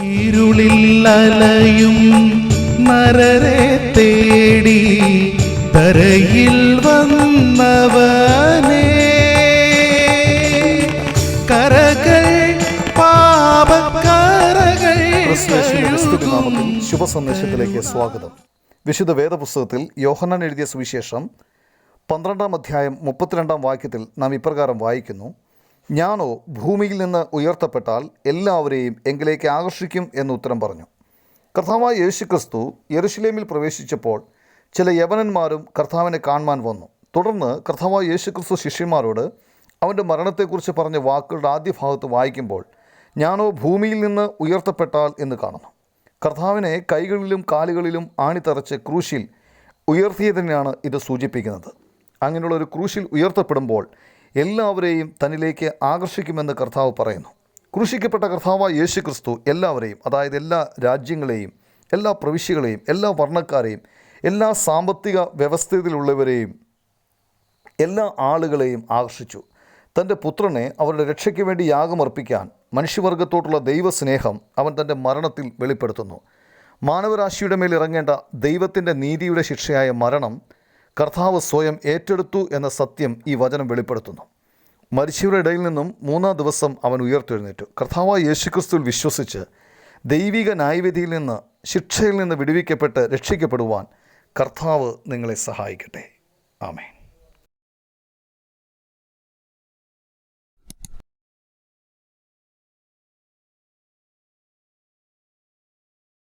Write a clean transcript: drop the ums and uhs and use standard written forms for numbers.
ഇരുളിൽ അലയും നരരെ തേടി തരയിൽ വന്നവനേ, കരകൾ പാപക്കരകൾ. ശുഭസന്ദേശത്തിലേക്ക് സ്വാഗതം. വിശുദ്ധ വേദപുസ്തകത്തിൽ യോഹന്നാൻ എഴുതിയ സുവിശേഷം 12-ാം അധ്യായം 32-ാം വാക്യത്തിൽ നാം ഇപ്രകാരം വായിക്കുന്നു: ഞാനോ ഭൂമിയിൽ നിന്ന് ഉയർത്തപ്പെട്ടാൽ എല്ലാവരെയും എങ്കിലേക്ക് ആകർഷിക്കും എന്ന് ഉത്തരം പറഞ്ഞു. കർത്താവായ യേശുക്രിസ്തു യെരുശലേമിൽ പ്രവേശിച്ചപ്പോൾ ചില യവനന്മാരും കർത്താവിനെ കാണുവാൻ വന്നു. തുടർന്ന് കർത്താവായ യേശുക്രിസ്തു ശിഷ്യന്മാരോട് അവൻ്റെ മരണത്തെക്കുറിച്ച് പറഞ്ഞ വാക്കുകളുടെ ആദ്യ ഭാഗത്ത് വായിക്കുമ്പോൾ ഞാനോ ഭൂമിയിൽ നിന്ന് ഉയർത്തപ്പെട്ടാൽ എന്ന് കാണുന്നു. കർത്താവിനെ കൈകളിലും കാലുകളിലും ആണിത്തറച്ച് ക്രൂശിൽ ഉയർത്തിയതിനെയാണ് ഇത് സൂചിപ്പിക്കുന്നത്. അങ്ങനെയുള്ള ഒരു ക്രൂശിൽ ഉയർത്തപ്പെടുമ്പോൾ എല്ലാവരെയും തന്നിലേക്ക് ആകർഷിക്കുമെന്ന് കർത്താവ് പറയുന്നു. ക്രൂശിക്കപ്പെട്ട കർത്താവായ യേശു ക്രിസ്തു എല്ലാവരെയും, അതായത് എല്ലാ രാജ്യങ്ങളെയും, എല്ലാ പ്രവിശ്യകളെയും, എല്ലാ വർണ്ണക്കാരെയും, എല്ലാ സാമ്പത്തിക വ്യവസ്ഥയിലുള്ളവരെയും, എല്ലാ ആളുകളെയും ആകർഷിച്ചു. തൻ്റെ പുത്രനെ അവരുടെ രക്ഷയ്ക്ക് വേണ്ടി യാഗമർപ്പിക്കാൻ മനുഷ്യവർഗത്തോടുള്ള ദൈവസ്നേഹം അവൻ തൻ്റെ മരണത്തിൽ വെളിപ്പെടുത്തുന്നു. മാനവരാശിയുടെ മേൽ ഇറങ്ങേണ്ട ദൈവത്തിൻ്റെ നീതിയുടെ ശിക്ഷയായ മരണം കർത്താവ് സ്വയം ഏറ്റെടുത്തു എന്ന സത്യം ഈ വചനം വെളിപ്പെടുത്തുന്നു. മരിച്ചവരുടെ ഇടയിൽ നിന്നും 3-ാം ദിവസം അവൻ ഉയർത്തെഴുന്നേറ്റു. കർത്താവായ യേശുക്രിസ്തുവിൽ വിശ്വസിച്ച് ദൈവിക ന്യായവിധിയിൽ നിന്ന്, ശിക്ഷയിൽ നിന്ന് വിടുവിക്കപ്പെട്ട് രക്ഷിക്കപ്പെടുവാൻ കർത്താവ് നിങ്ങളെ സഹായിക്കട്ടെ. ആമേൻ.